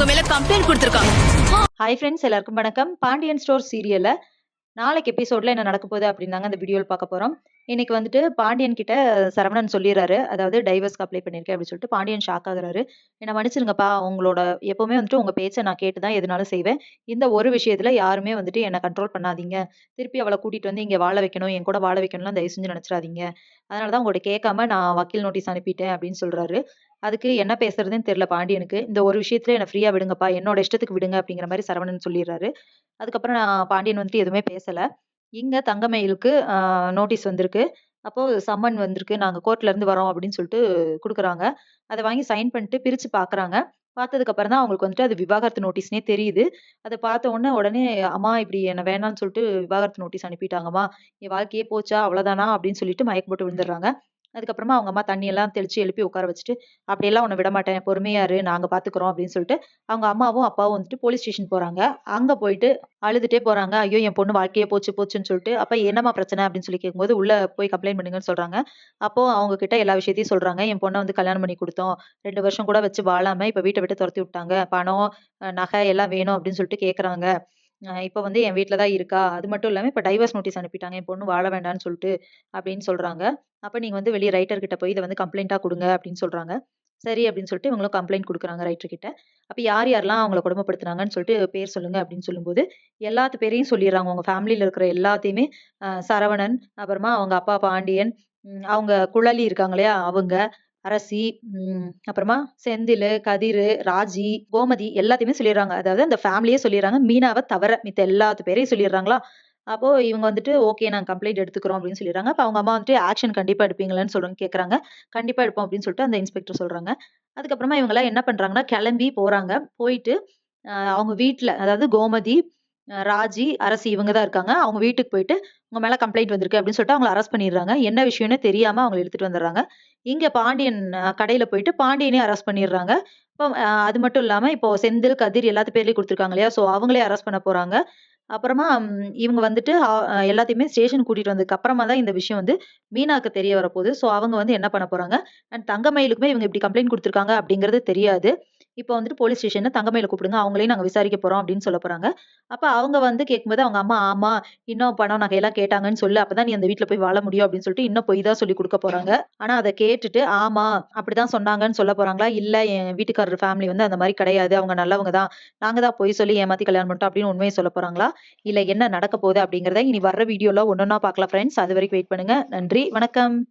உங்க மேல கம்ப்ளைண்ட் கொடுத்திருக்காங்க. ஹாய் ஃப்ரெண்ட்ஸ், எல்லாருக்கும் வணக்கம். பாண்டியன் ஸ்டோர் சீரியல்ல நாளைக்கு எபிசோட்ல என்ன நடக்க போகுது அப்படின்னாங்க அந்த வீடியோவில் பார்க்க போறோம். இன்னைக்கு வந்துட்டு பாண்டியன் கிட்ட சரவணன் சொல்லிடுறாரு, அதாவது டைவர்ஸ்க்கு அப்ளை பண்ணிருக்கேன் அப்படின்னு சொல்லிட்டு. பாண்டியன் ஷாக் ஆகுறாரு. என்ன மன்னிச்சிருங்கப்பா, உங்களோட எப்பவுமே வந்துட்டு உங்க பேச்சை நான் கேட்டுதான் எதுனாலும் செய்வேன். இந்த ஒரு விஷயத்துல யாருமே வந்துட்டு என்ன கண்ட்ரோல் பண்ணாதீங்க. திருப்பி அவளை கூட்டிட்டு வந்து இங்க வாழ வைக்கணும், என் கூட வாழ வைக்கணும்லாம் தயவு செஞ்சு நினைச்சிடாதீங்க. அதனாலதான் உங்கள்ட்ட கேட்காம நான் வக்கீல் நோட்டீஸ் அனுப்பிட்டேன் அப்படின்னு சொல்றாரு. அதுக்கு என்ன பேசுறதுன்னு தெரியல பாண்டியனுக்கு. இந்த ஒரு விஷயத்துல என்ன ஃப்ரீயா விடுங்கப்பா, என்னோட இஷ்டத்துக்கு விடுங்க அப்படிங்கிற மாதிரி சரவணன் சொல்லிடுறாரு. அதுக்கப்புறம் நான் பாண்டியன் வந்துட்டு எதுவுமே பேசல. இங்க தங்கமயிலுக்கு நோட்டீஸ் வந்திருக்கு. அப்போ சம்மன் வந்திருக்கு. நாங்க கோர்ட்ல இருந்து வரோம் அப்படின்னு சொல்லிட்டு குடுக்குறாங்க. அத வாங்கி சைன் பண்ணிட்டு பிரிச்சு பார்க்குறாங்க. பார்த்ததுக்கு அப்புறம் தான் அவங்களுக்கு வந்துட்டு அது விவாகரத்து நோட்டீஸ்ன்னே தெரியுது. அத பார்த்த உடனே அம்மா இப்படி என்ன வேணான்னு சொல்லிட்டு விவாகரத்து நோட்டீஸ் அனுப்பிட்டாங்கம்மா. என் வாழ்க்கையே போச்சா அவ்வளோதானா அப்படின்னு சொல்லிட்டு மயக்கம் போட்டு விழுந்துடுறாங்க. அதுக்கப்புறமா அவங்க அம்மா தண்ணி எல்லாம் தெளிச்சு எழுப்பி உட்கார வச்சுட்டு, அப்படியெல்லாம் உன்ன விடமாட்டேன். பொறுமையா இரு. நாங்க பார்த்துக்குறோம் அப்படின்னு சொல்லிட்டு அவங்க அம்மாவும், அப்பாவும் வந்துட்டு போலீஸ் ஸ்டேஷன் போறாங்க. அங்க போயிட்டு அழுதுட்டே போறாங்க. ஐயோ! என் பொண்ணு வாழ்க்கையே போச்சு போச்சுன்னு சொல்லிட்டு. அப்ப என்னம்மா பிரச்சனை அப்படின்னு சொல்லி கேட்கும்போது, உள்ள போய் கம்ப்ளைண்ட் பண்ணுங்கன்னு சொல்றாங்க. அப்போ அவங்க கிட்ட எல்லா விஷயத்தையும் சொல்றாங்க. என் பொண்ண வந்து கல்யாணம் பண்ணி குடுத்தோம். 2 வருஷம் கூட வச்சு வாழாம இப்ப வீட்ட விட்டு தொரத்தி விட்டாங்க. பணம், நகை எல்லாம் வேணும் அப்படின்னு சொல்லிட்டு கேட்கறாங்க. இப்ப வந்து என் வீட்ல தான் இருக்கா. அது மட்டும் இல்லாம இப்ப டைவர்ஸ் நோட்டீஸ் அனுப்பிட்டாங்க. என் பொண்ணு வாழ வேண்டான்னு சொல்லிட்டு அப்படின்னு சொல்றாங்க. அப்ப நீங்க வந்து வெளிய ரைட்டர் கிட்ட போய் இத வந்து கம்ப்ளைண்ட்டா குடுங்க அப்படின்னு சொல்றாங்க. சரி அப்படின்னு சொல்லிட்டு இவங்களும் கம்ப்ளைண்ட் குடுக்குறாங்க ரைட்டர் கிட்ட. அப்ப யார் யாரெல்லாம் அவங்கள கொடுமைப்படுத்துனாங்கன்னு சொல்லிட்டு பேர் சொல்லுங்க அப்படின்னு சொல்லும்போது, எல்லாத்து பேரையும் சொல்லிர்றாங்க. உங்க ஃபேமிலில இருக்கிற எல்லாத்தையுமே சரவணன், அப்புறமா அவங்க அப்பா பாண்டியன், அவங்க குழலி இருக்காங்க இல்லையா? அவங்க, அரசி, அப்புறமா செந்திலு, கதிரு, ராஜி, கோமதி எல்லாத்தையுமே சொல்லிர்றாங்க. அதாவது அந்த ஃபேமிலியே சொல்லிர்றாங்க. மீனாவ தவிர மித்த எல்லாத்து பேரையும் சொல்லிர்றாங்களா? அப்போ இவங்க வந்துட்டு ஓகே நாங்க கம்ப்ளைண்ட் எடுத்துக்கிறோம் அப்படின்னு சொல்லிடுறாங்க. அப்ப அவங்க அம்மா வந்துட்டு ஆக்ஷன் கண்டிப்பா எடுப்பீங்களான்னு சொல்றேன் கேட்கறாங்க. கண்டிப்பா எடுப்போம் அப்படின்னு சொல்லிட்டு அந்த இன்ஸ்பெக்டர் சொல்றாங்க. அதுக்கப்புறமா இவங்கலாம் என்ன பண்றாங்கன்னா, கிளம்பி போறாங்க. போயிட்டு அவங்க வீட்ல அதாவது கோமதி, ராஜி, அரசி இவங்க தான் இருக்காங்க. அவங்க வீட்டுக்கு போயிட்டு, உங்க மேல கம்ப்ளைண்ட் வந்திருக்கு அப்படின்னு சொல்லிட்டு அவங்கள அரெஸ்ட் பண்ணிடுறாங்க. என்ன விஷயம்னு தெரியாம அவங்கள இழுத்துட்டு வந்துடுறாங்க. இங்க பாண்டியன் கடையில போயிட்டு பாண்டியனையும் அரெஸ்ட் பண்ணிடுறாங்க. இப்போ அது மட்டும் இல்லாம இப்போ செந்தில், கதிர் எல்லாத்து பேர்லயும் குடுத்துருக்காங்க இல்லையா? ஸோ அவங்களே அரெஸ்ட் பண்ண போறாங்க. அப்புறமா இவங்க வந்துட்டு எல்லாத்தையுமே ஸ்டேஷன் கூட்டிட்டு வந்ததுக்கு அப்புறமா தான் இந்த விஷயம் வந்து மீனாக்கு தெரிய வரப்போகுது. ஸோ அவங்க வந்து என்ன பண்ண போறாங்க, அண்ட் தங்கமயிலுக்குமே இவங்க இப்படி கம்ப்ளைண்ட் குடுத்துருக்காங்க அப்படிங்கிறது தெரியாது. இப்போ வந்துட்டு போலீஸ் ஸ்டேஷன்ல தங்கமயில கூப்பிடுங்க. அவங்களையும் நாங்க விசாரிக்க போறோம் அப்படின்னு சொல்லப் போறாங்க. அப்ப அவங்க வந்து கேட்கும்போது அவங்க அம்மா, ஆமா இன்னும் பணம் நகையெல்லாம் கேட்டாங்கன்னு சொல்லு. அப்பதான் நீ அந்த வீட்ல போய் வாழ முடியும் அப்படின்னு சொல்லிட்டு இன்னும் பொய் தான் சொல்லிக் குடுக்கப் போறாங்க. ஆனா அத கேட்டுட்டு ஆமா அப்படிதான் சொன்னாங்கன்னு சொல்லப் போறாங்களா? இல்ல என் வீட்டுக்காரர் ஃபேமிலி வந்து அந்த மாரி கிடையாது. அவங்க நல்லவங்க தான். நாங்க தான் பொய் சொல்லி ஏமாத்தி கல்யாணம் பண்ணிட்டோம் அப்படின்னு உண்மைய சொல்லப் போறாங்களா? இல்ல என்ன நடக்க போகுது அப்படிங்கிறத இனி வர்ற வீடியோல ஒண்ணொண்ணா பார்க்கலாம் ஃப்ரெண்ட்ஸ். அது வரைக்கும் வெயிட் பண்ணுங்க. நன்றி, வணக்கம்.